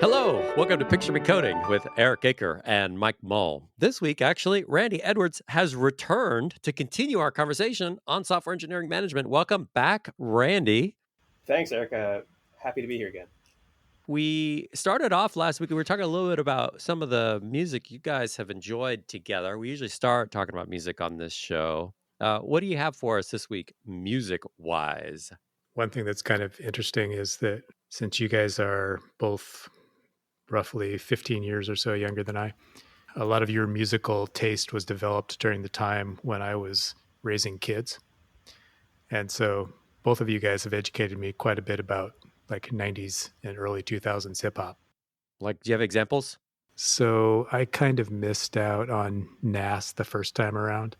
Hello, welcome to Picture Me Coding with Eric Aker and Mike Mull. This week, actually, Randy Edwards has returned to continue our conversation on software engineering management. Welcome back, Randy. Thanks, Eric. Happy to be here again. We started off last week, we were talking a little bit about some of the music you guys have enjoyed together. We usually start talking about music on this show. What do you have for us this week, music-wise? One thing that's kind of interesting is that since you guys are both roughly 15 years or so younger than I, a lot of your musical taste was developed during the time when I was raising kids. And so both of you guys have educated me quite a bit about like 90s and early 2000s hip hop. Like, do you have examples? So I kind of missed out on Nas the first time around.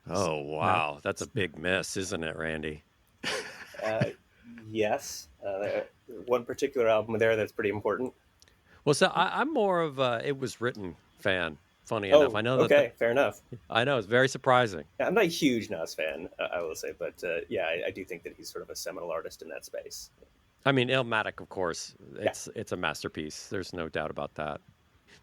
Oh, wow. That's a big miss, isn't it, Randy? Yes. One particular album there that's pretty important. Well, so I'm more of a It Was Written fan, funny enough. I know okay, fair enough. I know, it's very surprising. I'm not a huge Nas fan, I will say, but I do think that he's sort of a seminal artist in that space. I mean, Illmatic, of course, it's a masterpiece. There's no doubt about that.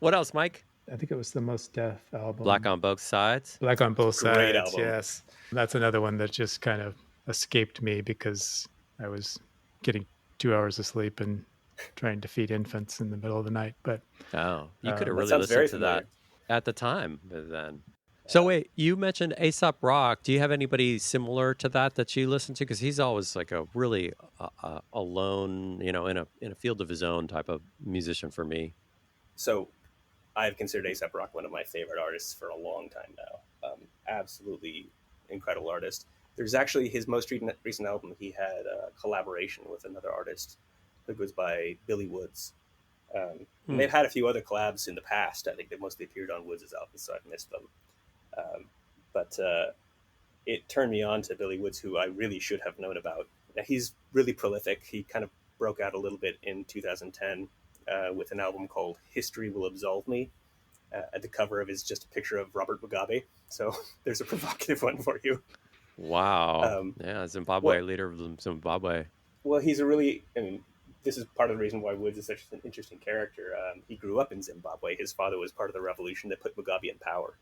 What else, Mike? I think it was the Mos Def album. Black on Both Sides? Black on Both Sides, Great album. Yes. That's another one that just kind of escaped me because I was getting 2 hours of sleep and trying to feed infants in the middle of the night. But you could have that really sounds very listened to that familiar. at the time then. So wait, you mentioned Aesop Rock. Do you have anybody similar to that you listen to? Because he's always like a really alone, in a field of his own type of musician for me. So I've considered A$AP Rock one of my favorite artists for a long time now. Absolutely incredible artist. There's actually his most recent album. He had a collaboration with another artist that goes by Billy Woods. And they've had a few other collabs in the past. I think they mostly appeared on Woods' albums, so I've missed them. But it turned me on to Billy Woods, who I really should have known about. Now, he's really prolific. He kind of broke out a little bit in 2010 with an album called History Will Absolve Me. At the cover of is just a picture of Robert Mugabe. So there's a provocative one for you. Wow. Zimbabwe, leader of Zimbabwe. Well, he's this is part of the reason why Woods is such an interesting character. He grew up in Zimbabwe. His father was part of the revolution that put Mugabe in power.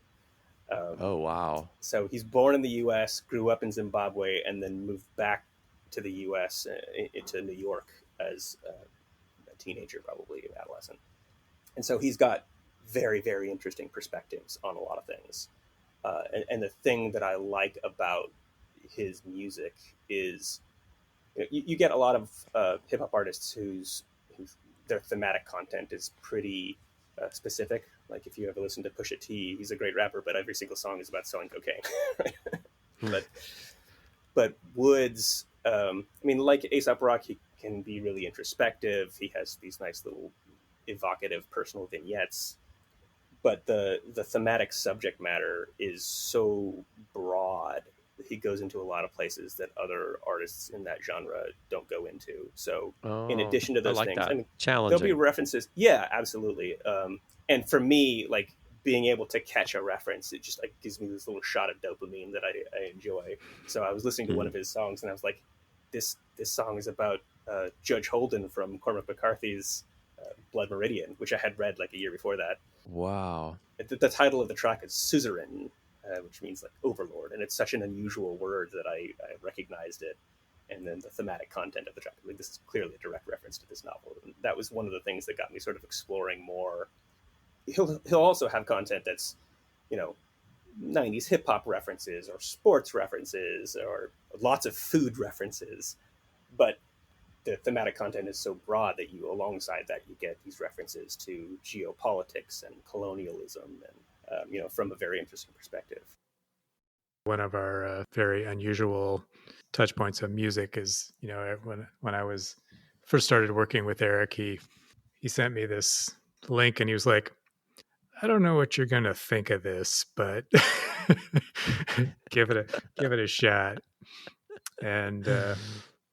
Oh, wow. So he's born in the U.S., grew up in Zimbabwe, and then moved back to the U.S., into New York as a teenager, probably adolescent. And so he's got very, very interesting perspectives on a lot of things. And the thing that I like about his music is you get a lot of hip-hop artists whose their thematic content is pretty specific. Like if you ever listen to Pusha T, he's a great rapper, but every single song is about selling cocaine. But Woods, like A$AP Rock, he can be really introspective. He has these nice little evocative personal vignettes. But the thematic subject matter is so broad that he goes into a lot of places that other artists in that genre don't go into. So in addition to those things, challenging. There'll be references. Yeah, absolutely. And for me, like being able to catch a reference, it just like gives me this little shot of dopamine that I enjoy. So I was listening to one of his songs and I was like, this song is about Judge Holden from Cormac McCarthy's Blood Meridian, which I had read like a year before that. Wow. The title of the track is Suzerain, which means like overlord. And it's such an unusual word that I recognized it. And then the thematic content of the track, this is clearly a direct reference to this novel. And that was one of the things that got me sort of exploring more. He'll also have content that's, 90s hip hop references or sports references or lots of food references. But the thematic content is so broad that alongside that, you get these references to geopolitics and colonialism and, from a very interesting perspective. One of our very unusual touch points of music is, when I was first started working with Eric, he sent me this link and he was like, I don't know what you're going to think of this, but give it a shot. And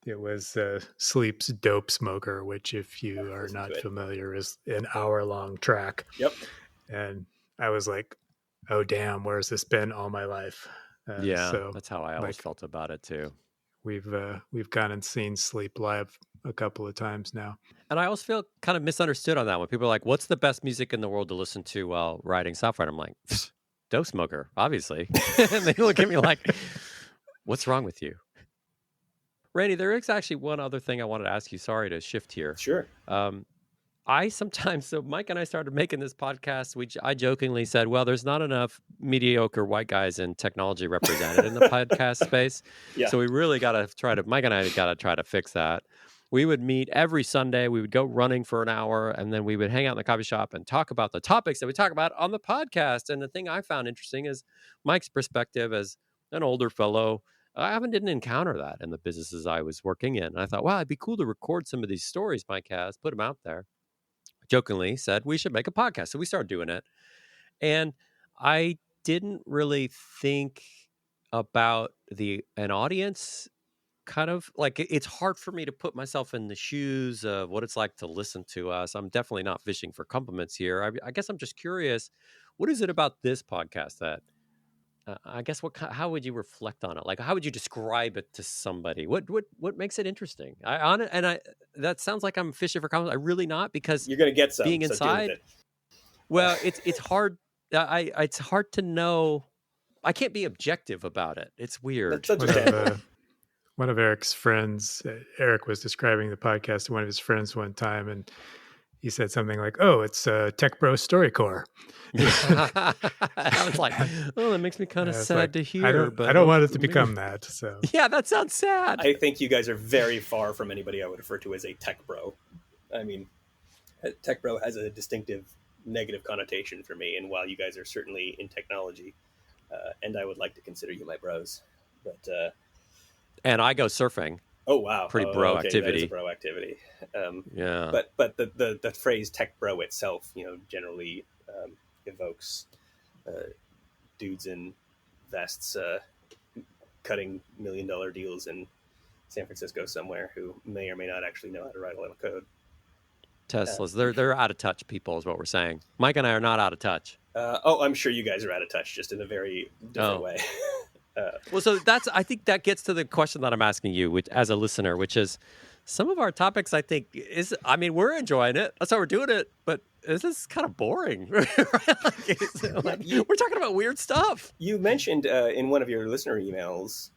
it was Sleep's Dope Smoker, which if you are not familiar is an hour-long track. Yep. And I was like, oh, damn, where's this been all my life? So that's how I always felt about it too. We've gone and seen Sleep live a couple of times now. And I always feel kind of misunderstood on that one. People are like, what's the best music in the world to listen to while writing software? And I'm like, Dope Smoker, obviously. And they look at me like, what's wrong with you? Randy, there is actually one other thing I wanted to ask you. Sorry to shift here. Sure. I sometimes, so Mike and I started making this podcast. I jokingly said, well, there's not enough mediocre white guys in technology represented in the podcast space. Yeah. So we really got to Mike and I got to try to fix that. We would meet every Sunday. We would go running for an hour, and then we would hang out in the coffee shop and talk about the topics that we talk about on the podcast. And the thing I found interesting is Mike's perspective as an older fellow. I didn't encounter that in the businesses I was working in. And I thought, wow, it'd be cool to record some of these stories Mike has, put them out there. Jokingly said we should make a podcast. So we started doing it. And I didn't really think about an audience. Kind of like it's hard for me to put myself in the shoes of what it's like to listen to us. I'm definitely not fishing for compliments here. I guess I'm just curious, what is it about this podcast that I guess how would you reflect on it? Like, how would you describe it to somebody? What makes it interesting? That sounds like I'm fishing for compliments. I really not, because you're going to get some being inside. Well, it's hard. It's hard to know. I can't be objective about it. It's weird. One of Eric's friends, Eric was describing the podcast to one of his friends one time, and he said something like, "Oh, it's Tech Bro StoryCorps." I was like, "Oh, that makes me kind of sad to hear." I don't want it to become that. So yeah, that sounds sad. I think you guys are very far from anybody I would refer to as a tech bro. I mean, tech bro has a distinctive negative connotation for me, and while you guys are certainly in technology, and I would like to consider you my bros, but. And I go surfing. Oh wow! Pretty bro activity. That is a bro activity. Yeah. But the phrase "tech bro" itself, generally evokes dudes in vests cutting $1 million deals in San Francisco somewhere who may or may not actually know how to write a lot of code. Teslas, they're out of touch people, is what we're saying. Mike and I are not out of touch. I'm sure you guys are out of touch, just in a very different way. Well, so I think that gets to the question that I'm asking you, which, as a listener, which is some of our topics, I think we're enjoying it. That's how we're doing it. But this is kind of boring. We're talking about weird stuff. You mentioned in one of your listener emails,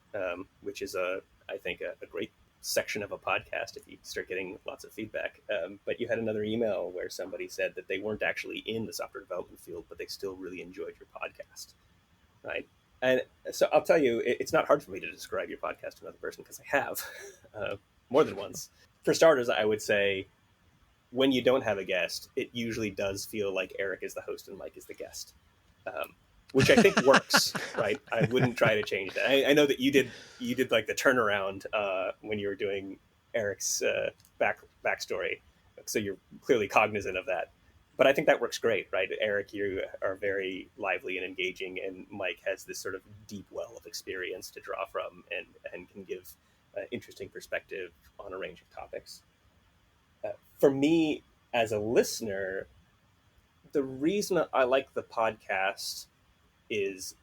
which is I think a great section of a podcast if you start getting lots of feedback. But you had another email where somebody said that they weren't actually in the software development field, but they still really enjoyed your podcast. Right. And so I'll tell you, it's not hard for me to describe your podcast to another person because I have more than once. For starters, I would say when you don't have a guest, it usually does feel like Eric is the host and Mike is the guest, which I think works, right? I wouldn't try to change that. I know that you did like the turnaround when you were doing Eric's backstory, so you're clearly cognizant of that. But I think that works great, right? Eric, you are very lively and engaging, and Mike has this sort of deep well of experience to draw from and can give interesting perspective on a range of topics. For me, as a listener, the reason I like the podcast is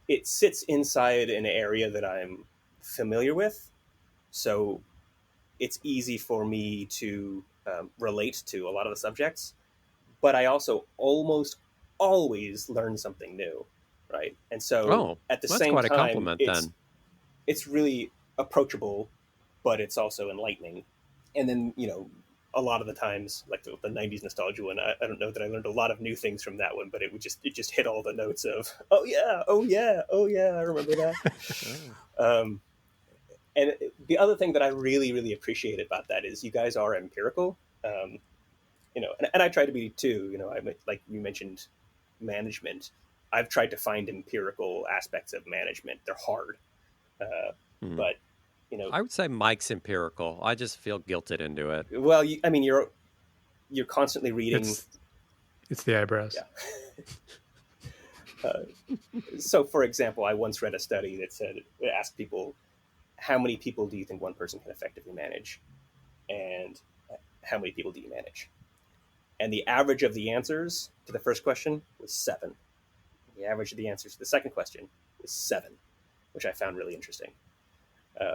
it sits inside an area that I'm familiar with. So it's easy for me to relate to a lot of the subjects. But I also almost always learn something new, right? And so at the same quite time, a compliment, then. It's really approachable, but it's also enlightening. And then, a lot of the times, like the 90s nostalgia one, I don't know that I learned a lot of new things from that one, but it just hit all the notes of, oh yeah, I remember that. And the other thing that I really, really appreciate about that is you guys are empirical. And I try to be too, like you mentioned management. I've tried to find empirical aspects of management. They're hard. But, I would say Mike's empirical. I just feel guilted into it. Well, you're constantly reading. It's the eyebrows. Yeah. So, for example, I once read a study that asked people, how many people do you think one person can effectively manage? And how many people do you manage? And the average of the answers to the first question was 7. The average of the answers to the second question was 7, which I found really interesting.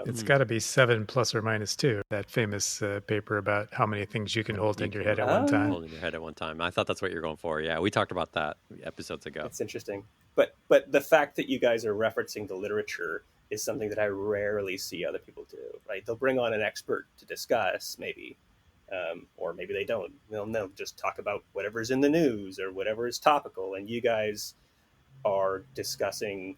It's got to be 7 plus or minus 2. That famous paper about how many things you can hold in your head at one time. Hold in your head at one time. I thought that's what you're going for. Yeah, we talked about that episodes ago. It's interesting. But the fact that you guys are referencing the literature is something that I rarely see other people do, right? They'll bring on an expert to discuss, maybe, or maybe they don't. They'll just talk about whatever's in the news or whatever is topical, and you guys are discussing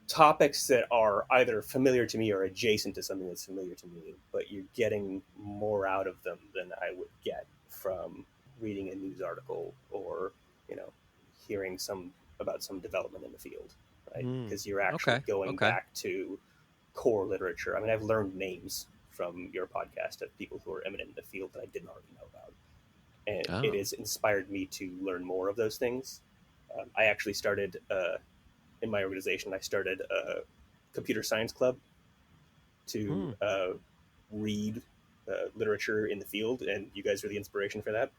topics that are either familiar to me or adjacent to something that's familiar to me, but you're getting more out of them than I would get from reading a news article or, hearing about some development in the field, right? Because you're actually going back to core literature. I mean, I've learned names from your podcast of people who are eminent in the field that I didn't already know about. And it has inspired me to learn more of those things. I actually started, in my organization, I started a computer science club to read literature in the field, and you guys are the inspiration for that.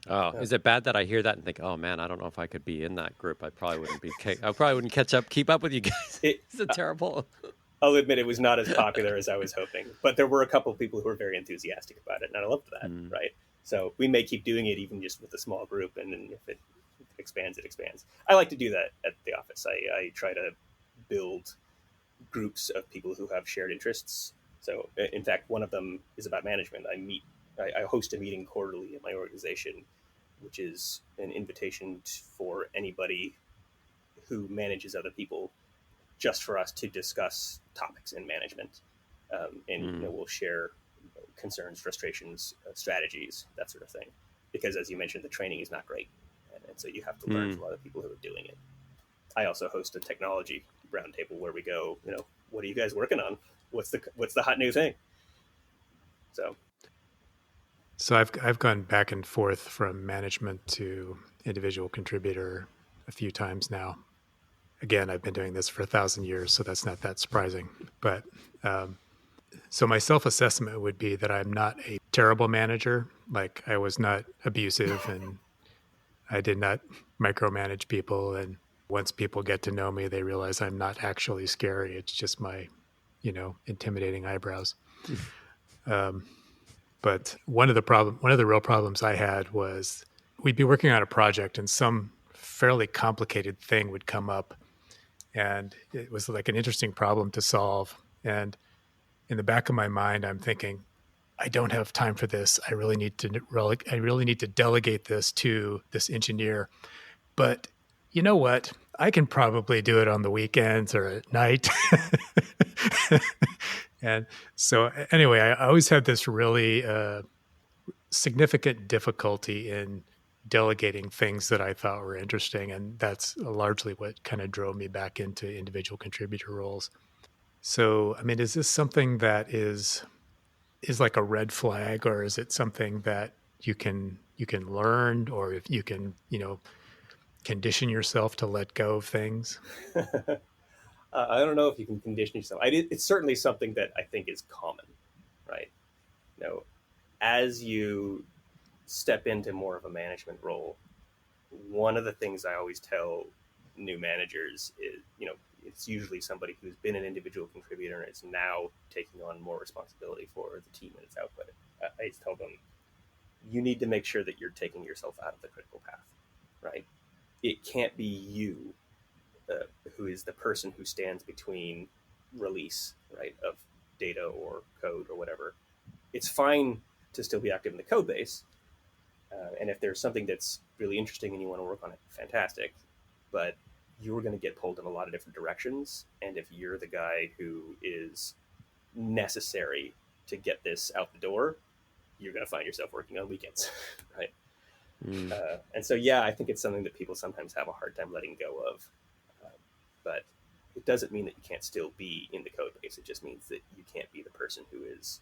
Oh, is it bad that I hear that and think, oh man, I don't know if I could be in that group. I probably wouldn't keep up with you guys. It's terrible. I'll admit it was not as popular as I was hoping, but there were a couple of people who were very enthusiastic about it, and I loved that, right? So we may keep doing it even just with a small group, and then if it expands, it expands. I like to do that at the office. I try to build groups of people who have shared interests. So in fact, one of them is about management. I host a meeting quarterly at my organization, which is an invitation for anybody who manages other people, just for us to discuss topics in management. We'll share concerns, frustrations, strategies, that sort of thing. Because as you mentioned, the training is not great. And so you have to learn from other people who are doing it. I also host a technology roundtable where we go, what are you guys working on? What's the hot new thing? So I've gone back and forth from management to individual contributor a few times now. Again, I've been doing this for 1,000 years, so that's not that surprising. But so my self-assessment would be that I'm not a terrible manager. Like, I was not abusive and I did not micromanage people. And once people get to know me, they realize I'm not actually scary. It's just my, intimidating eyebrows. But one of the real problems I had was we'd be working on a project and some fairly complicated thing would come up, and it was like an interesting problem to solve. And in the back of my mind, I'm thinking, I don't have time for this. I really need to delegate this to this engineer. But you know what? I can probably do it on the weekends or at night. And so anyway, I always had this really significant difficulty in delegating things that I thought were interesting. And that's largely what kind of drove me back into individual contributor roles. So, I mean, is this something that is like a red flag, or is it something that you can learn, or if you can, condition yourself to let go of things? I don't know if you can condition yourself. It's certainly something that I think is common, right? As you step into more of a management role, one of the things I always tell new managers is, it's usually somebody who's been an individual contributor and is now taking on more responsibility for the team and its output. I tell them, you need to make sure that you're taking yourself out of the critical path, right? It can't be you who is the person who stands between release, right, of data or code or whatever. It's fine to still be active in the code base. And if there's something that's really interesting and you want to work on it, fantastic. But you're going to get pulled in a lot of different directions. And if you're the guy who is necessary to get this out the door, you're going to find yourself working on weekends, right? And so, yeah, I think it's something that people sometimes have a hard time letting go of. But it doesn't mean that you can't still be in the code base. It just means that you can't be the person who is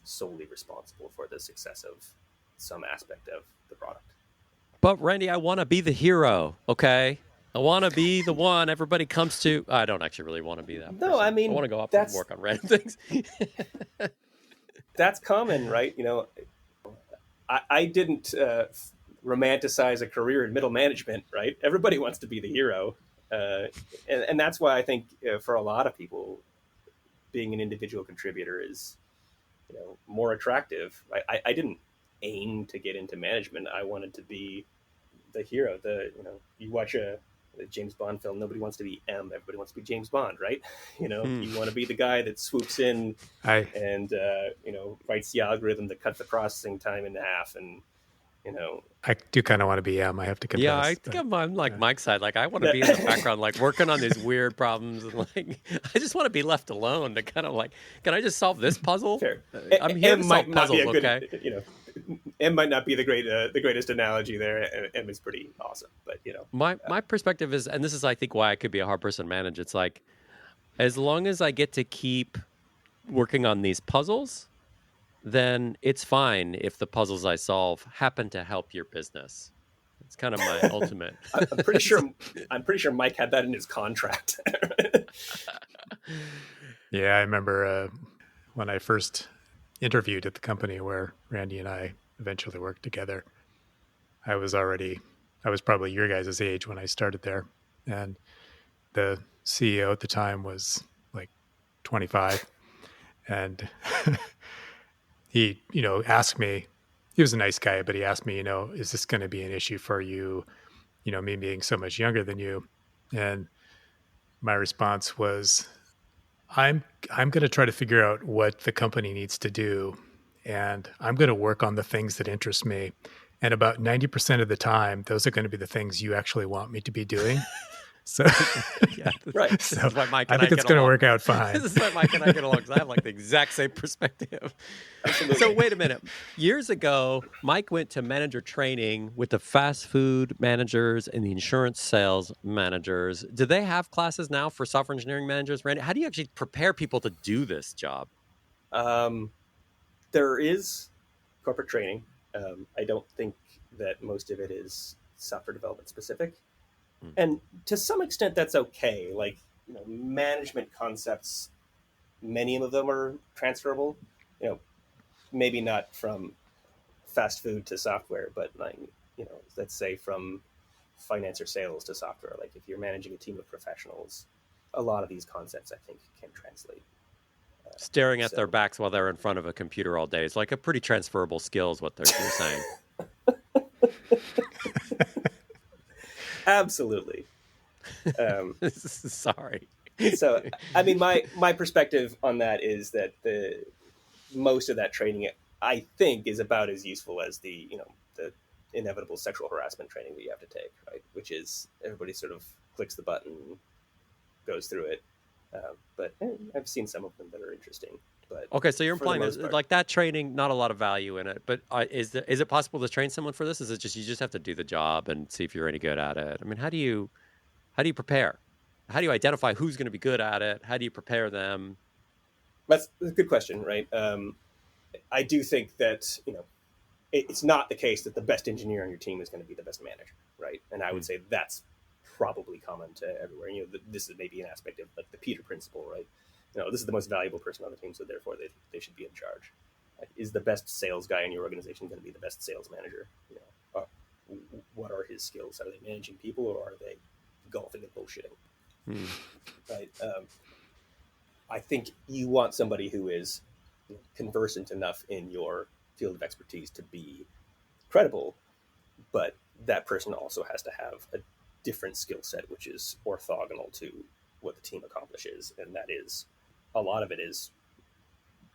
solely responsible for the success of some aspect of the product. But Randy, I want to be the hero, okay? I want to be the one everybody comes to. I don't actually really want to be that person. No, I mean, I want to go up and work on random things. That's common, right? I didn't romanticize a career in middle management, right? Everybody wants to be the hero. And that's why I think for a lot of people, being an individual contributor is, more attractive. I didn't aim to get into management. I wanted to be the hero. You watch a James Bond film, nobody wants to be M, everybody wants to be James Bond, right? You want to be the guy that swoops in and writes the algorithm that cuts the processing time in half, and I do kind of want to be M, I have to confess. Yeah, I think I'm like Mike's side. Like, I want to be in the background, like working on these weird problems, and like I just want to be left alone to kind of like, can I just solve this puzzle? Fair. I'm here to solve puzzles, okay? M might not be the greatest analogy there. M is pretty awesome, but my perspective is, and this is I think why I could be a hard person to manage. It's like, as long as I get to keep working on these puzzles, then it's fine if the puzzles I solve happen to help your business. It's kind of my ultimate. I'm pretty sure Mike had that in his contract. Yeah, I remember when I first interviewed at the company where Randy and I eventually worked together. I was probably your guys' age when I started there, and the CEO at the time was like 25, and he, asked me. He was a nice guy, but he asked me, is this going to be an issue for you? Me being so much younger than you, and my response was, I'm going to try to figure out what the company needs to do, and I'm going to work on the things that interest me. And about 90% of the time, those are going to be the things you actually want me to be doing. So, yeah, right. So this is why Mike I and think it's going to work out fine. This is why Mike and I get along, because I have like the exact same perspective. So wait a minute. Years ago, Mike went to manager training with the fast food managers and the insurance sales managers. Do they have classes now for software engineering managers, Randy? How do you actually prepare people to do this job? There is corporate training. I don't think that most of it is software development specific. And to some extent, that's okay. Like, management concepts, many of them are transferable. Maybe not from fast food to software, but like, let's say from finance or sales to software. Like if you're managing a team of professionals, a lot of these concepts I think can translate. Staring at their backs while they're in front of a computer all day is like a pretty transferable skill, is what you're saying. Absolutely. Sorry. So, I mean, my perspective on that is that most of that training, I think, is about as useful as the inevitable sexual harassment training that you have to take, right? Which is everybody sort of clicks the button, goes through it. But I've seen some of them that are interesting. But okay, so you're implying there's like that training, not a lot of value in it. But is it possible to train someone for this? Is it just you just have to do the job and see if you're any good at it? I mean, how do you prepare? How do you identify who's going to be good at it? How do you prepare them? That's a good question, right? I do think that it's not the case that the best engineer on your team is going to be the best manager, right? And I would say that's probably common to everywhere. This is maybe an aspect of like the Peter principle, right? This is the most valuable person on the team, so therefore they should be in charge. Like, is the best sales guy in your organization going to be the best sales manager? What are his skills? Are they managing people, or are they golfing and bullshitting? Right. I think you want somebody who is conversant enough in your field of expertise to be credible, but that person also has to have a different skill set, which is orthogonal to what the team accomplishes, and that is a lot of it is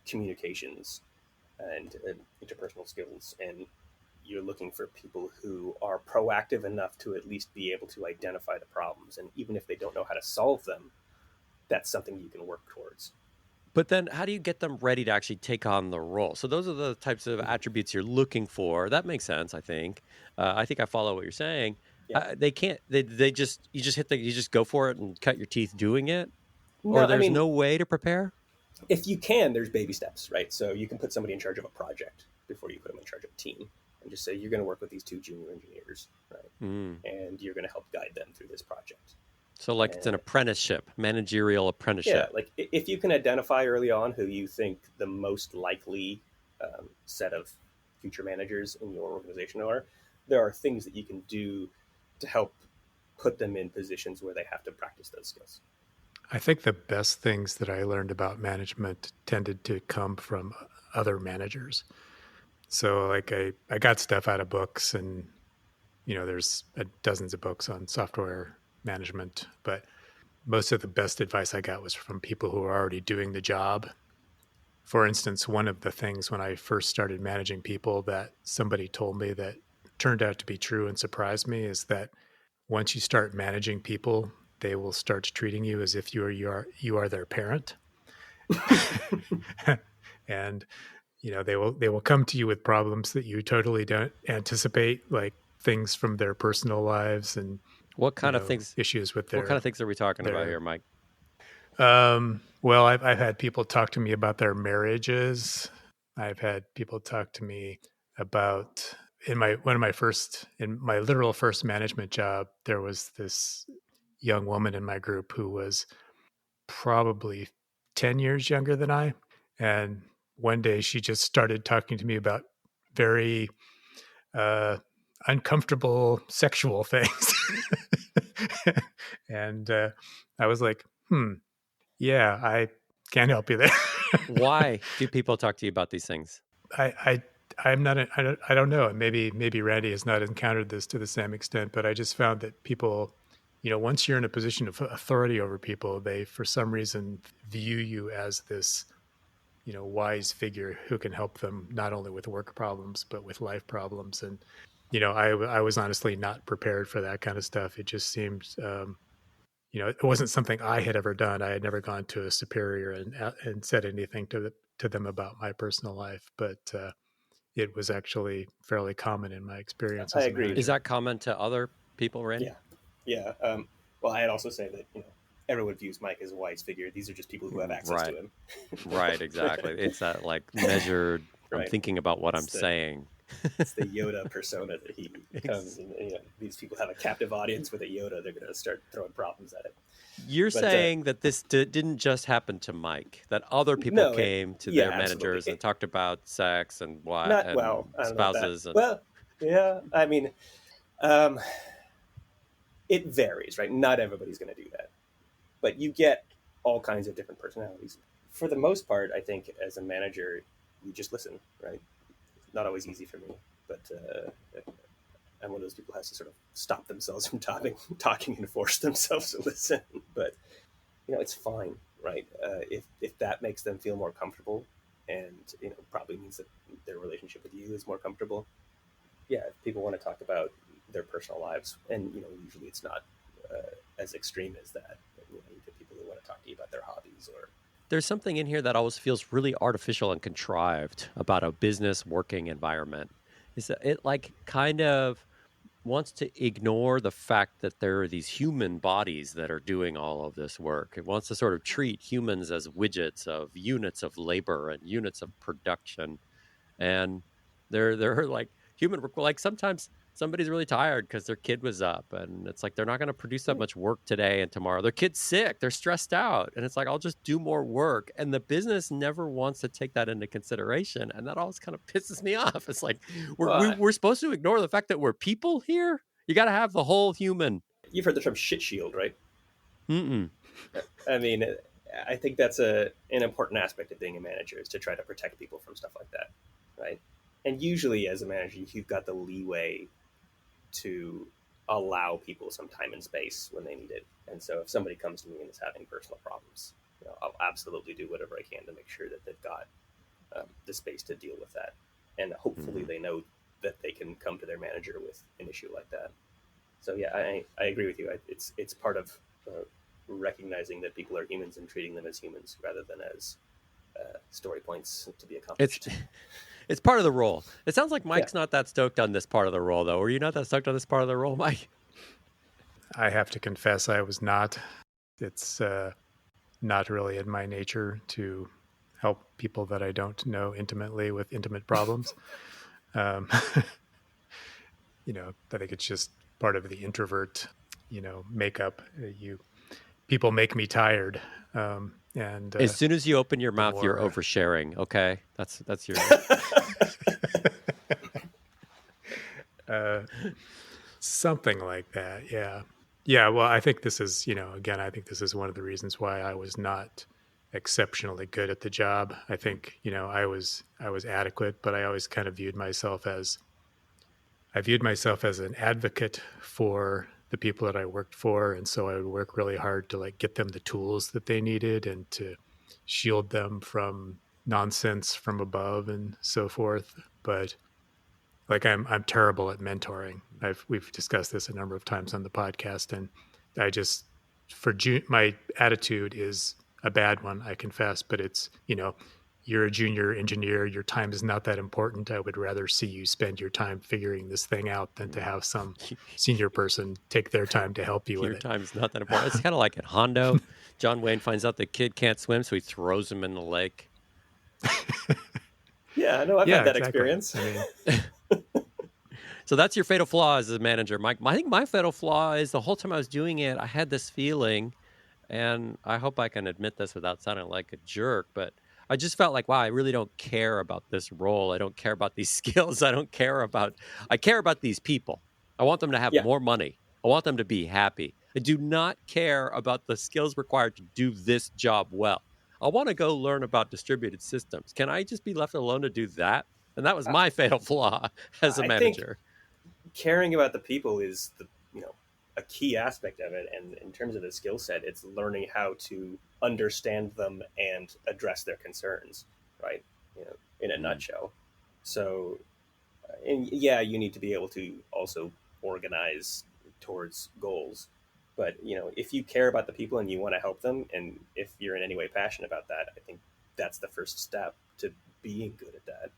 communications and interpersonal skills, and you're looking for people who are proactive enough to at least be able to identify the problems, and even if they don't know how to solve them, that's something you can work towards. But then how do you get them ready to actually take on the role? So those are the types of attributes you're looking for. That makes sense, I think. I think I follow what you're saying. Yeah. You just go for it and cut your teeth doing it? No, or there's no way to prepare? If you can, there's baby steps, right? So you can put somebody in charge of a project before you put them in charge of a team, and just say, you're going to work with these 2 junior engineers, right? And you're going to help guide them through this project. So it's an apprenticeship, managerial apprenticeship. Yeah, like if you can identify early on who you think the most likely set of future managers in your organization are, there are things that you can do to help put them in positions where they have to practice those skills. I think the best things that I learned about management tended to come from other managers. So like I got stuff out of books, and there's dozens of books on software management, but most of the best advice I got was from people who were already doing the job. For instance, one of the things when I first started managing people that somebody told me that turned out to be true and surprised me is that once you start managing people, they will start treating you as if you are their parent. And they will come to you with problems that you totally don't anticipate, like things from their personal lives and What kind of things? issues with What kind of things are we talking about here, Mike? Well, I've had people talk to me about their marriages. I've had people talk to me about in my literal first management job, there was this young woman in my group who was probably 10 years younger than I. And one day she just started talking to me about very uncomfortable sexual things. And I was like, yeah, I can't help you there. Why do people talk to you about these things? I'm not. I don't know. Maybe Randy has not encountered this to the same extent, but I just found that people, once you're in a position of authority over people, they for some reason view you as this, wise figure who can help them not only with work problems but with life problems. And I was honestly not prepared for that kind of stuff. It just seemed. It wasn't something I had ever done. I had never gone to a superior and said anything to them about my personal life, but it was actually fairly common in my experience. I agree. Is that common to other people, Randy? Yeah. Well, I'd also say that everyone views Mike as a wise figure. These are just people who have access to him. Right. Exactly. It's that like measured. I'm thinking about what I'm saying. It's the Yoda persona that he comes and these people have a captive audience with a Yoda. They're going to start throwing problems at it. You're saying that this didn't just happen to Mike, that other people came to their managers and talked about sex and spouses. Well, yeah, I mean, it varies, right? Not everybody's going to do that, but you get all kinds of different personalities. For the most part, I think as a manager, you just listen, right? Not always easy for me, but I'm one of those people who has to sort of stop themselves from talking and force themselves to listen. But it's fine, right? If that makes them feel more comfortable, and probably means that their relationship with you is more comfortable. Yeah, if people want to talk about their personal lives, and usually it's not as extreme as that. You get people who want to talk to you about their hobbies or. There's something in here that always feels really artificial and contrived about a business working environment. Is that it like kind of wants to ignore the fact that there are these human bodies that are doing all of this work. It wants to sort of treat humans as widgets of units of labor and units of production. And they're like human work. Like sometimes somebody's really tired because their kid was up, and it's like they're not going to produce that much work today and tomorrow. Their kid's sick, they're stressed out, and it's like I'll just do more work. And the business never wants to take that into consideration, and that always kind of pisses me off. It's like we're supposed to ignore the fact that we're people here. You got to have the whole human. You've heard the term shit shield, right? Mm-mm. I mean, I think that's an important aspect of being a manager, is to try to protect people from stuff like that, right? And usually as a manager, you've got the leeway to allow people some time and space when they need it. And so if somebody comes to me and is having personal problems, I'll absolutely do whatever I can to make sure that they've got the space to deal with that. And hopefully they know that they can come to their manager with an issue like that. So yeah, I agree with you. It's part of recognizing that people are humans and treating them as humans rather than as story points to be accomplished. It's part of the role. It sounds like Mike's not that stoked on this part of the role, though. Were you not that stoked on this part of the role, Mike? I have to confess I was not. It's not really in my nature to help people that I don't know intimately with intimate problems. I think it's just part of the introvert, makeup. People make me tired. And as soon as you open your mouth, you're oversharing. Okay, that's your. Something like that, yeah. Yeah, well, I think this is, again, I think this is one of the reasons why I was not exceptionally good at the job. I think, I was adequate, but I always kind of viewed myself as an advocate for the people that I worked for, and so I would work really hard to like get them the tools that they needed and to shield them from nonsense from above and so forth. But like I'm terrible at mentoring. We've discussed this a number of times on the podcast, and I just my attitude is a bad one, I confess, but it's you're a junior engineer, your time is not that important. I would rather see you spend your time figuring this thing out than to have some senior person take their time to help you with Your it. time is not that important. It's kind of like at Hondo. John Wayne finds out the kid can't swim, so he throws him in the lake. Yeah, I know. I've had that exactly. experience. So that's your fatal flaw as a manager. I think my fatal flaw is the whole time I was doing it, I had this feeling, and I hope I can admit this without sounding like a jerk, but I just felt like, wow, I really don't care about this role. I don't care about these skills. I care about these people. I want them to have more money. I want them to be happy. I do not care about the skills required to do this job well. I want to go learn about distributed systems. Can I just be left alone to do that? And that was my fatal flaw as a manager. Caring about the people is a key aspect of it, and in terms of the skill set, it's learning how to understand them and address their concerns, right? In a nutshell. So, and yeah, you need to be able to also organize towards goals, but if you care about the people and you want to help them, and if you're in any way passionate about that, I think that's the first step to being good at that.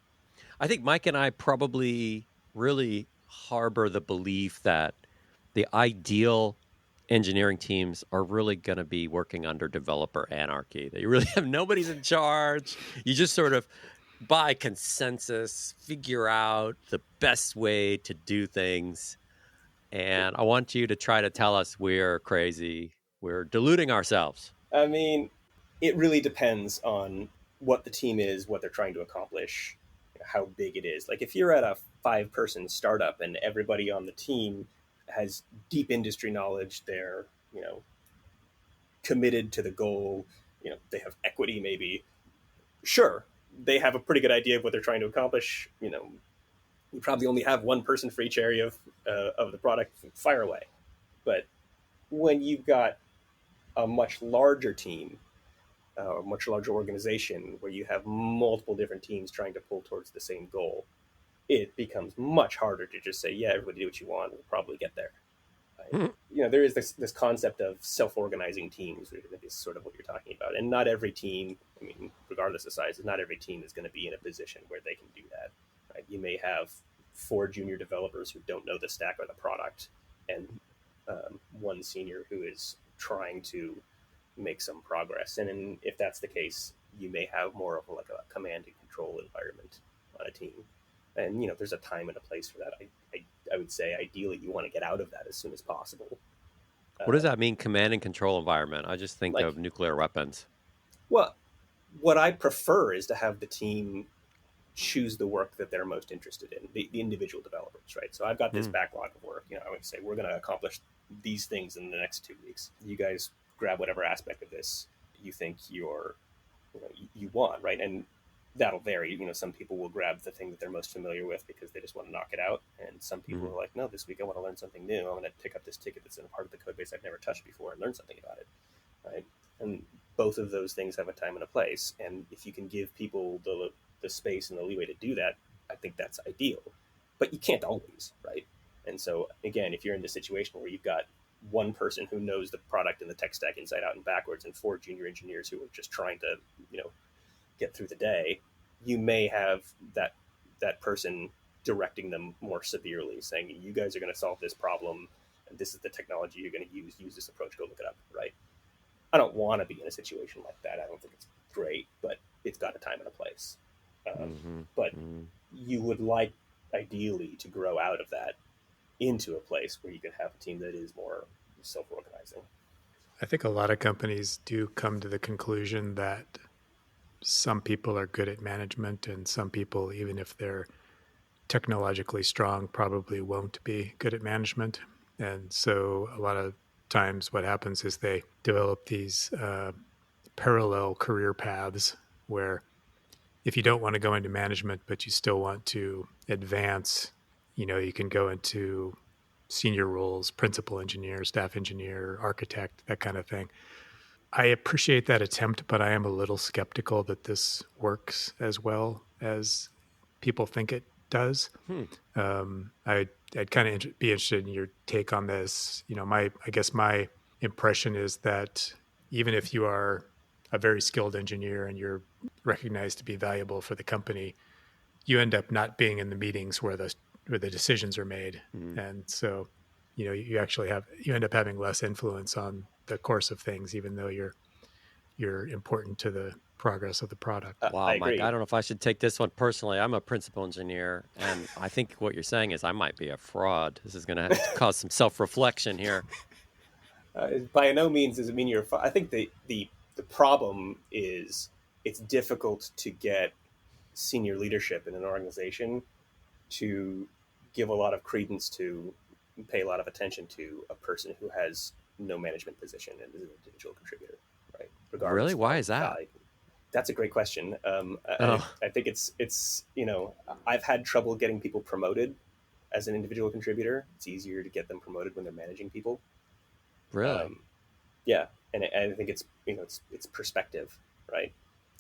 I think Mike and I probably really harbor the belief that the ideal engineering teams are really going to be working under developer anarchy. That you really have nobody's in charge. You just sort of, by consensus, figure out the best way to do things. And I want you to try to tell us we're crazy. We're deluding ourselves. I mean, it really depends on what the team is, what they're trying to accomplish, how big it is. Like if you're at a 5-person startup and everybody on the team has deep industry knowledge, they're committed to the goal, they have equity, maybe, sure, they have a pretty good idea of what they're trying to accomplish. You probably only have one person for each area of the product, fire away. But when you've got a much larger team, a much larger organization where you have multiple different teams trying to pull towards the same goal, it becomes much harder to just say, yeah, everybody do what you want, we'll probably get there. There is this concept of self-organizing teams, which is sort of what you're talking about. And not every team, regardless of size, not every team is going to be in a position where they can do that. Right? You may have 4 junior developers who don't know the stack or the product, and one senior who is trying to make some progress. And if that's the case, you may have more of like a command and control environment on a team. And there's a time and a place for that. I would say ideally you want to get out of that as soon as possible. What does that mean, command and control environment? I just think of nuclear weapons. Well, what I prefer is to have the team choose the work that they're most interested in, the individual developers, right? So I've got this backlog of work. I would say we're going to accomplish these things in the next 2 weeks. You guys grab whatever aspect of this you think you want, right? And that'll vary. Some people will grab the thing that they're most familiar with because they just want to knock it out. And some people are like, no, this week I want to learn something new. I'm going to pick up this ticket that's in a part of the code base I've never touched before and learn something about it, right? And both of those things have a time and a place. And if you can give people the space and the leeway to do that, I think that's ideal. But you can't always, right? And so, again, if you're in the situation where you've got one person who knows the product and the tech stack inside out and backwards and 4 junior engineers who are just trying to, get through the day, you may have that person directing them more severely, saying, you guys are going to solve this problem, and this is the technology you're going to use this approach, go look it up, right? I don't want to be in a situation like that. I don't think it's great, but it's got a time and a place. But you would like, ideally, to grow out of that into a place where you can have a team that is more self-organizing. I think a lot of companies do come to the conclusion that some people are good at management and some people, even if they're technologically strong, probably won't be good at management. And so a lot of times what happens is they develop these parallel career paths where if you don't want to go into management, but you still want to advance, you can go into senior roles, principal engineer, staff engineer, architect, that kind of thing. I appreciate that attempt, but I am a little skeptical that this works as well as people think it does. I'd kind of be interested in your take on this. I guess my impression is that even if you are a very skilled engineer and you're recognized to be valuable for the company, you end up not being in the meetings where the decisions are made. And so, you end up having less influence on the course of things, even though you're important to the progress of the product. Wow, I Mike, agree. I don't know if I should take this one personally. I'm a principal engineer, and I think what you're saying is I might be a fraud. This is going to have to cause some self-reflection here. By no means does it mean you're. I think the problem is it's difficult to get senior leadership in an organization to give a lot of credence to, pay a lot of attention to a person who has no management position and is an individual contributor, right? Regardless. Really? Why is that? That's a great question. I think it's I've had trouble getting people promoted as an individual contributor. It's easier to get them promoted when they're managing people. Really? Yeah, and I think it's it's perspective, right?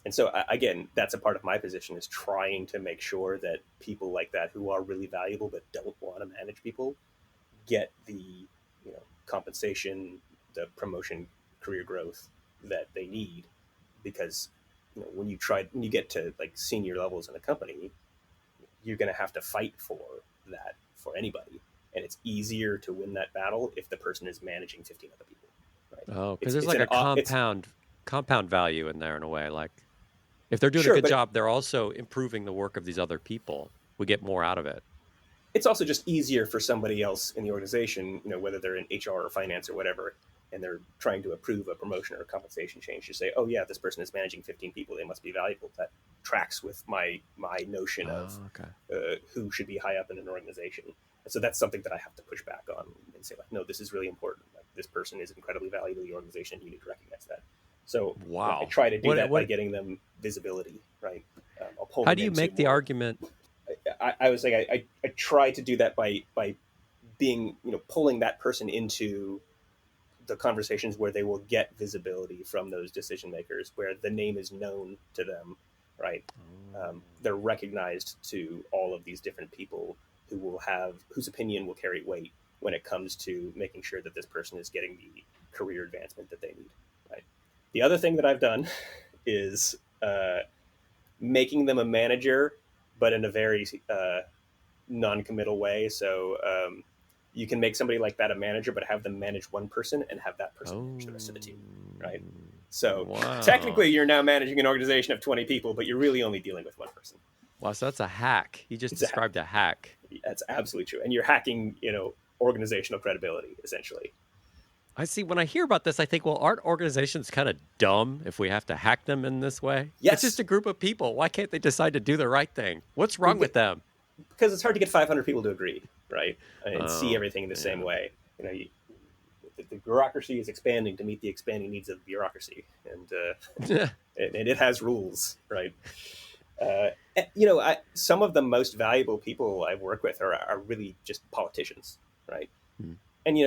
And so again, that's a part of my position, is trying to make sure that people like that who are really valuable but don't want to manage people get the compensation, the promotion, career growth that they need, because when you get to like senior levels in a company, you're going to have to fight for that for anybody, and it's easier to win that battle if the person is managing 15 other people, right? Oh, because there's like a compound value in there in a way. Like if they're doing a good job, they're also improving the work of these other people. We get more out of it. It's also just easier for somebody else in the organization, whether they're in HR or finance or whatever, and they're trying to approve a promotion or a compensation change, to say, oh yeah, this person is managing 15 people, they must be valuable. That tracks with my notion of who should be high up in an organization. And so that's something that I have to push back on and say, like, no, this is really important. Like, this person is incredibly valuable to the organization, and you need to recognize that. So I try to do that by getting them visibility, right? How do you make the argument? I was saying I try to do that by being, pulling that person into the conversations where they will get visibility from those decision makers, where the name is known to them, right? They're recognized to all of these different people whose opinion will carry weight when it comes to making sure that this person is getting the career advancement that they need, right? The other thing that I've done is making them a manager, but in a very non-committal way. So you can make somebody like that a manager, but have them manage one person and have that person manage the rest of the team, right? So technically you're now managing an organization of 20 people, but you're really only dealing with one person. Wow, so that's a hack. You just described a hack. That's absolutely true. And you're hacking, organizational credibility, essentially. I see. When I hear about this, I think, well, aren't organizations kind of dumb if we have to hack them in this way? Yes. It's just a group of people. Why can't they decide to do the right thing? What's wrong with them? Because it's hard to get 500 people to agree, right? And see everything in the same way. The bureaucracy is expanding to meet the expanding needs of the bureaucracy. And it has rules, right? Some of the most valuable people I work with are really just politicians, right? And,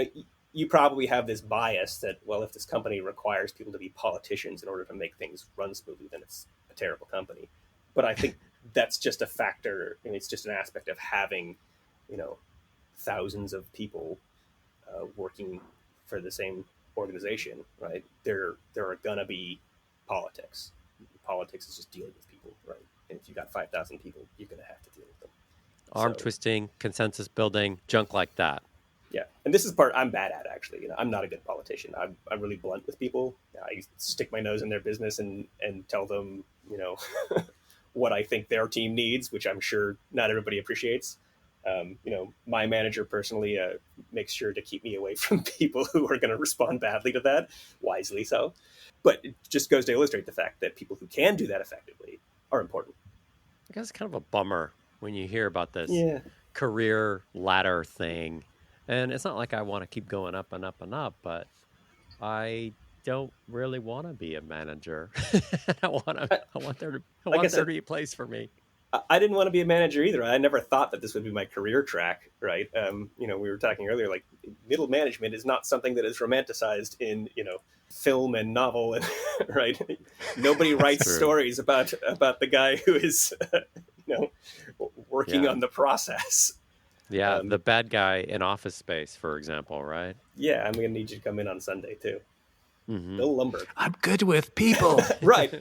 you probably have this bias that, well, if this company requires people to be politicians in order to make things run smoothly, then it's a terrible company. But I think that's just a factor, and it's just an aspect of having, thousands of people working for the same organization, right? There are gonna be politics. Politics is just dealing with people, right? And if you've got 5,000 people, you're gonna have to deal with them. Arm twisting, consensus building, junk like that. Yeah, and this is part I'm bad at, actually. I'm not a good politician. I'm really blunt with people. I stick my nose in their business and tell them, what I think their team needs, which I'm sure not everybody appreciates. My manager personally makes sure to keep me away from people who are going to respond badly to that, wisely so. But it just goes to illustrate the fact that people who can do that effectively are important. I guess it's kind of a bummer when you hear about this career ladder thing. And it's not like I want to keep going up and up and up, but I don't really want to be a manager. I want there to be a place for me. I didn't want to be a manager either. I never thought that this would be my career track, right? We were talking earlier, like middle management is not something that is romanticized in, film and novel, and right? Nobody writes stories about the guy who is, working on the process. Yeah, the bad guy in Office Space, for example, right? Yeah, I'm going to need you to come in on Sunday too. Mm-hmm. Bill Lumbergh. I'm good with people. Right.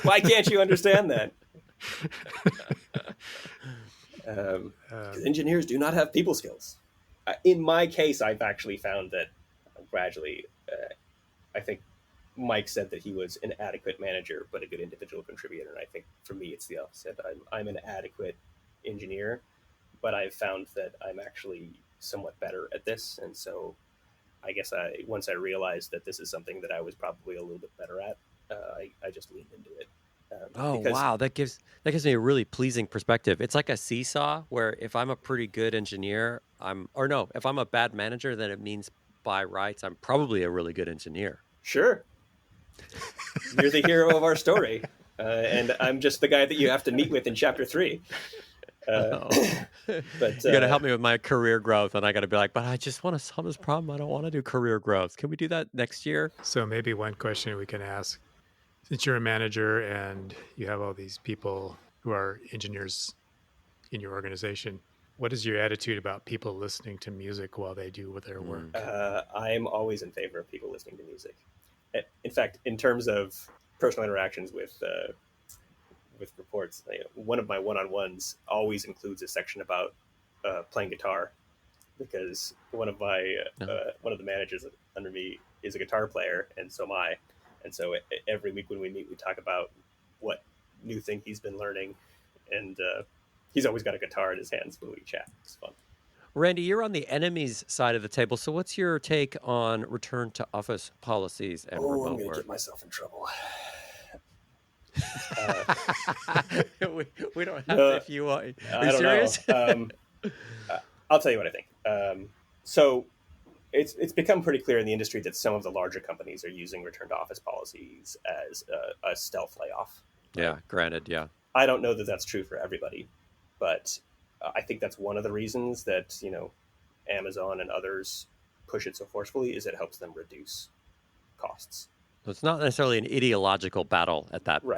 Why can't you understand that? Engineers do not have people skills. In my case, I've actually found that gradually, I think Mike said that he was an adequate manager, but a good individual contributor. And I think for me, it's the opposite. I'm an adequate engineer, but I've found that I'm actually somewhat better at this. And so I guess once I realized that this is something that I was probably a little bit better at, I just leaned into it. Wow, that gives me a really pleasing perspective. It's like a seesaw where if I'm a pretty good engineer, if I'm a bad manager, then it means by rights I'm probably a really good engineer. Sure. You're the hero of our story, and I'm just the guy that you have to meet with in chapter 3. But you got to help me with my career growth, and I got to be like, but I just want to solve this problem. I don't want to do career growth. Can we do that next year? So maybe one question we can ask, since you're a manager and you have all these people who are engineers in your organization, what is your attitude about people listening to music while they do their work? I'm always in favor of people listening to music. In fact, in terms of personal interactions with reports, one of my one-on-ones always includes a section about playing guitar, because one of the managers under me is a guitar player, and so am I. And so every week when we meet, we talk about what new thing he's been learning, and he's always got a guitar in his hands when we chat. It's fun. Randy, you're on the enemy's side of the table. So what's your take on return to office policies and remote I'm going work? to get myself in trouble. We don't have to if you are. Are you serious? I'll tell you what I think. So it's become pretty clear in the industry that some of the larger companies are using return to office policies as a stealth layoff. Yeah, granted, yeah. I don't know that that's true for everybody, but I think that's one of the reasons that, Amazon and others push it so forcefully, is it helps them reduce costs. So it's not necessarily an ideological battle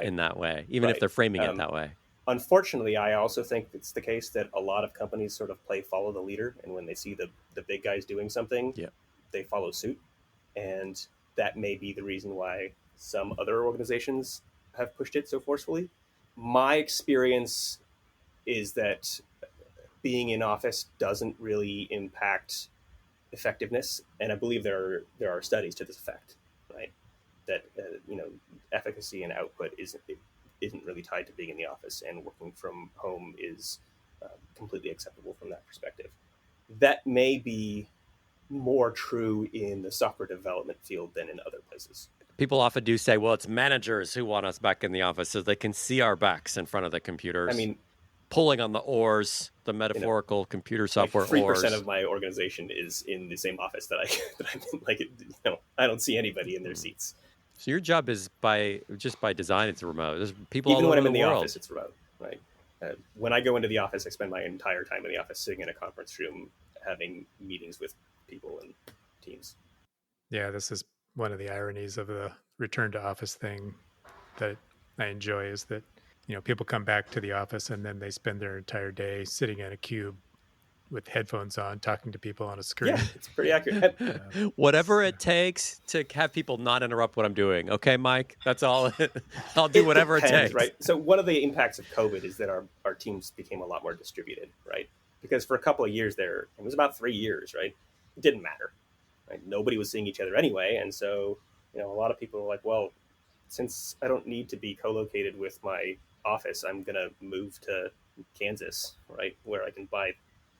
in that way, even if they're framing it that way. Unfortunately, I also think it's the case that a lot of companies sort of play follow the leader, and when they see the big guys doing something, they follow suit. And that may be the reason why some other organizations have pushed it so forcefully. My experience is that being in office doesn't really impact effectiveness, and I believe there are studies to this effect, right? That efficacy and output isn't really tied to being in the office, and working from home is completely acceptable from that perspective. That may be more true in the software development field than in other places. People often do say, well, it's managers who want us back in the office so they can see our backs in front of the computers. I mean, pulling on the oars, the metaphorical computer software 3% of my organization is in the same office that I'm in. Like, I don't see anybody in their seats. So your job is by design, it's remote. There's people even all when over I'm in the world. office, it's remote. Right. When I go into the office, I spend my entire time in the office sitting in a conference room having meetings with people and teams. Yeah, this is one of the ironies of the return to office thing that I enjoy, is that people come back to the office and then they spend their entire day sitting in a cube with headphones on, talking to people on a screen. Yeah, it's pretty accurate. Whatever it takes to have people not interrupt what I'm doing. Okay, Mike? That's all. I'll do whatever it takes. Right? So one of the impacts of COVID is that our teams became a lot more distributed, right? Because for a couple of years there, it was about 3 years, right? It didn't matter. Right? Nobody was seeing each other anyway. And so, a lot of people were like, well, since I don't need to be co-located with my office, I'm going to move to Kansas, right? Where I can buy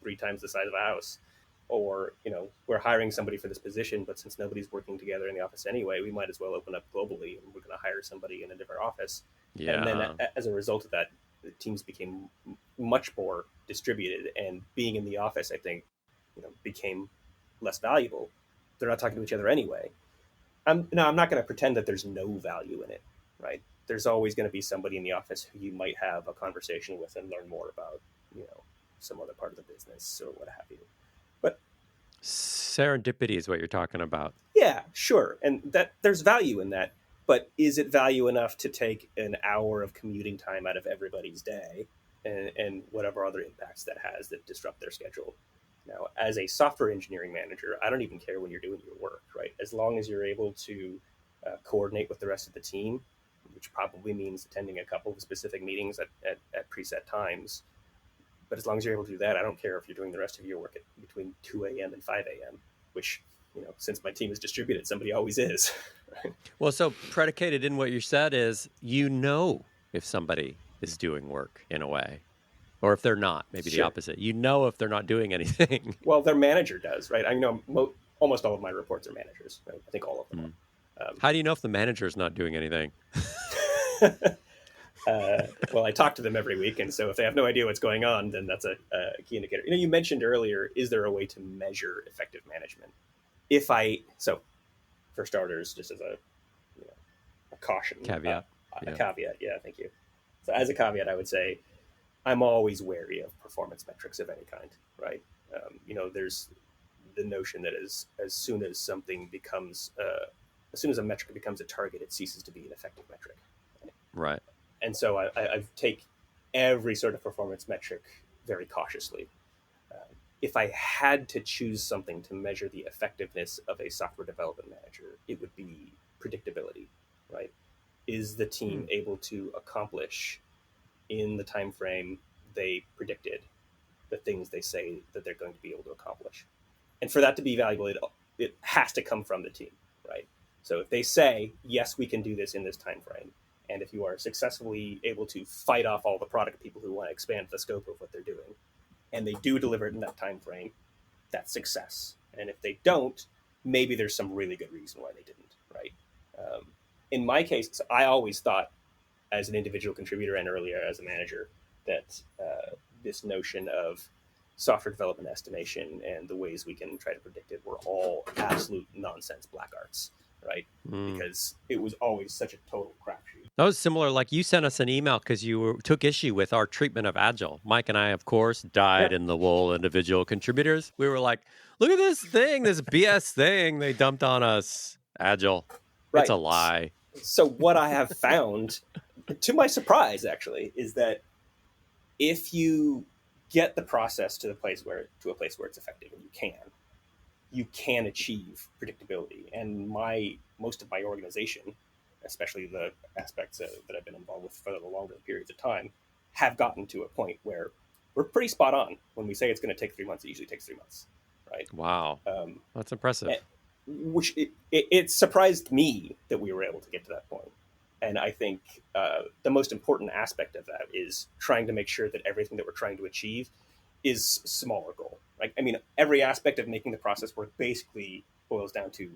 3 times the size of a house. Or, we're hiring somebody for this position, but since nobody's working together in the office anyway, we might as well open up globally, and we're going to hire somebody in a different office. Yeah. And then as a result of that, the teams became much more distributed, and being in the office, I think, became less valuable, they're not talking to each other anyway. I'm not going to pretend that there's no value in it, right? There's always going to be somebody in the office who you might have a conversation with and learn more about, some other part of the business or what have you. But serendipity is what you're talking about. Yeah, sure. And that there's value in that. But is it value enough to take an hour of commuting time out of everybody's day and whatever other impacts that has that disrupt their schedule? Now, as a software engineering manager, I don't even care when you're doing your work, right? As long as you're able to coordinate with the rest of the team, which probably means attending a couple of specific meetings at preset times. But as long as you're able to do that, I don't care if you're doing the rest of your work at between 2 a.m. and 5 a.m., which, since my team is distributed, somebody always is. Right? Well, so predicated in what you said is, if somebody is doing work in a way, or if they're not, maybe the opposite. If they're not doing anything. Well, their manager does, right? I know almost all of my reports are managers, right? I think all of them. How do you know if the manager is not doing anything? Well, I talk to them every week, and so if they have no idea what's going on, then that's a key indicator. You mentioned earlier, is there a way to measure effective management? For starters, just as a caution, caveat, a caveat, thank you. So as a caveat, I would say I'm always wary of performance metrics of any kind, right? There's the notion that as soon as something becomes, as soon as a metric becomes a target, it ceases to be an effective metric. Right. And so I take every sort of performance metric very cautiously. If I had to choose something to measure the effectiveness of a software development manager, it would be predictability, right? Is the team able to accomplish in the time frame they predicted the things they say that they're going to be able to accomplish? And for that to be valuable, it has to come from the team, right? So if they say, yes, we can do this in this time frame, and if you are successfully able to fight off all the product people who want to expand the scope of what they're doing, and they do deliver it in that time frame, that's success. And if they don't, maybe there's some really good reason why they didn't, right? In my case, I always thought, as an individual contributor and earlier as a manager, that this notion of software development estimation and the ways we can try to predict it were all absolute nonsense black arts, right? Because it was always such a total crapshoot. That was similar. Like, you sent us an email because you took issue with our treatment of Agile. Mike and I, of course, died in the wool individual contributors. We were like, look at this thing, this BS thing they dumped on us. Agile. Right. It's a lie. So what I have found, to my surprise, actually, is that if you get the process to a place where it's effective, and you can achieve predictability. And most of my organization, especially the aspects that I've been involved with for the longer periods of time, have gotten to a point where we're pretty spot on. When we say it's going to take 3 months, it usually takes 3 months, right? Wow, that's impressive. Which it surprised me that we were able to get to that point. And I think the most important aspect of that is trying to make sure that everything that we're trying to achieve is smaller goal. Right? I mean, every aspect of making the process work basically boils down to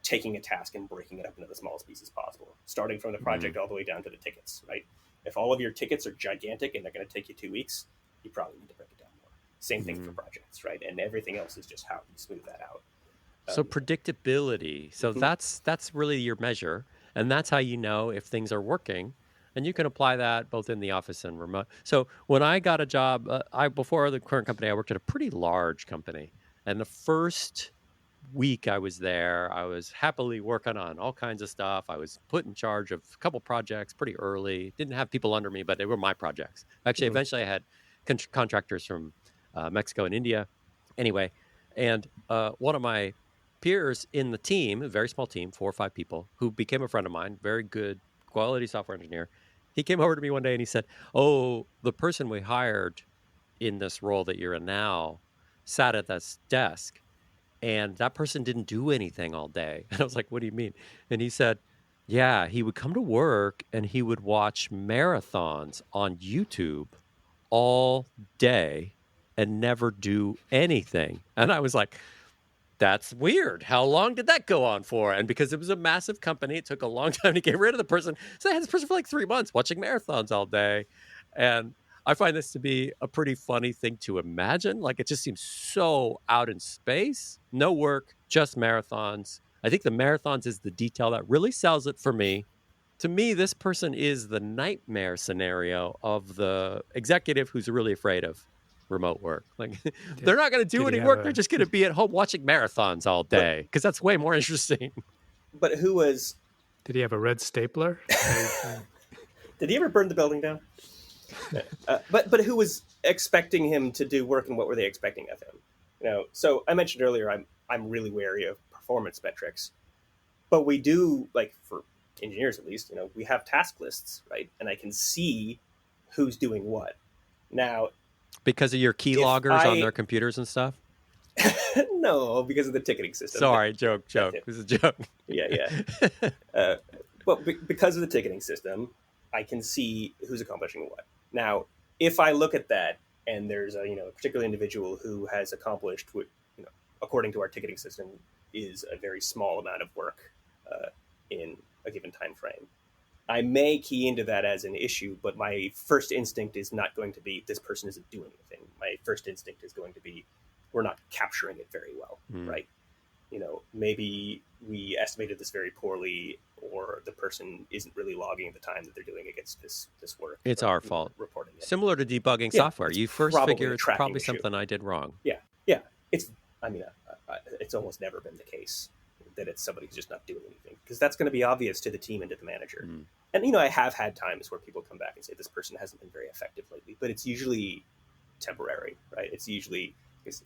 taking a task and breaking it up into the smallest pieces possible, starting from the project all the way down to the tickets, right? If all of your tickets are gigantic and they're going to take you 2 weeks, you probably need to break it down more. Same thing for projects, right? And everything else is just how you smooth that out. So predictability. So that's really your measure. And that's how you know if things are working. And you can apply that both in the office and remote. So when I got a job, before the current company, I worked at a pretty large company. And the first week I was there, I was happily working on all kinds of stuff. I was put in charge of a couple projects pretty early. Didn't have people under me, but they were my projects. Actually, eventually I had contractors from Mexico and India. Anyway, and one of my peers in the team, a very small team, 4 or 5 people, who became a friend of mine, very good quality software engineer. He came over to me one day and he said, "Oh, the person we hired in this role that you're in now sat at this desk and that person didn't do anything all day." And I was like, "What do you mean?" And he said, "Yeah, he would come to work and he would watch marathons on YouTube all day and never do anything." And I was like, that's weird. How long did that go on for? And because it was a massive company, it took a long time to get rid of the person. So I had this person for like 3 months watching marathons all day. And I find this to be a pretty funny thing to imagine. Like, it just seems so out in space. No work, just marathons. I think the marathons is the detail that really sells it for me. To me, this person is the nightmare scenario of the executive who's really afraid of remote work. Like, they're not going to do any work. They're just going to be at home watching marathons all day, because that's way more interesting. But who was... Did he have a red stapler? Did he ever burn the building down? But who was expecting him to do work, and what were they expecting of him? You know, so I mentioned earlier, I'm really wary of performance metrics, but we do, like, for engineers at least, you know, we have task lists, right? And I can see who's doing what. Now, because of your key loggers on their computers and stuff? No, because of the ticketing system. Sorry, joke. This is a joke. Yeah. Well, because of the ticketing system, I can see who's accomplishing what. Now, if I look at that and there's a particular individual who has accomplished what, according to our ticketing system, is a very small amount of work in a given time frame, I may key into that as an issue, but my first instinct is not going to be this person isn't doing anything. My first instinct is going to be we're not capturing it very well, right? Maybe we estimated this very poorly, or the person isn't really logging the time that they're doing against this work. It's our fault. Reporting it. Similar to debugging software. You first figure it's probably issue. Something I did wrong. Yeah. It's almost never been the case that it's somebody who's just not doing anything, because that's going to be obvious to the team and to the manager. And, I have had times where people come back and say, this person hasn't been very effective lately, but it's usually temporary, right? It's usually, because,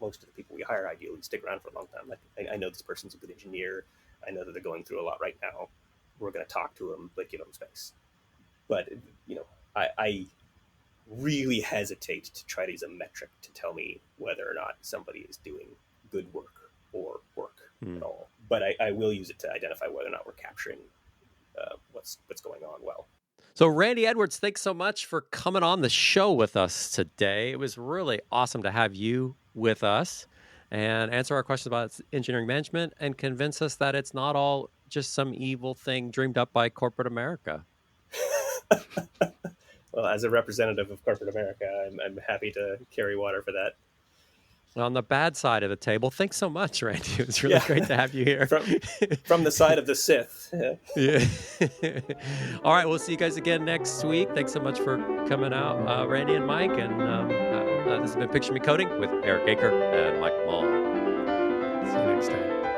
most of the people we hire ideally stick around for a long time. Like, I know this person's a good engineer. I know that they're going through a lot right now. We're going to talk to them, but give them space. But, I really hesitate to try to use a metric to tell me whether or not somebody is doing good work or work at all. But I will use it to identify whether or not we're capturing what's going on well. So Randy Edwards, thanks so much for coming on the show with us today. It was really awesome to have you with us and answer our questions about engineering management and convince us that it's not all just some evil thing dreamed up by corporate America. Well, as a representative of corporate America, I'm happy to carry water for that. On the bad side of the table, thanks so much, Randy. It was really great to have you here. From the side of the Sith. Yeah. All right, we'll see you guys again next week. Thanks so much for coming out, Randy and Mike. And this has been Picture Me Coding with Eric Aker and Mike Mull. See you next time.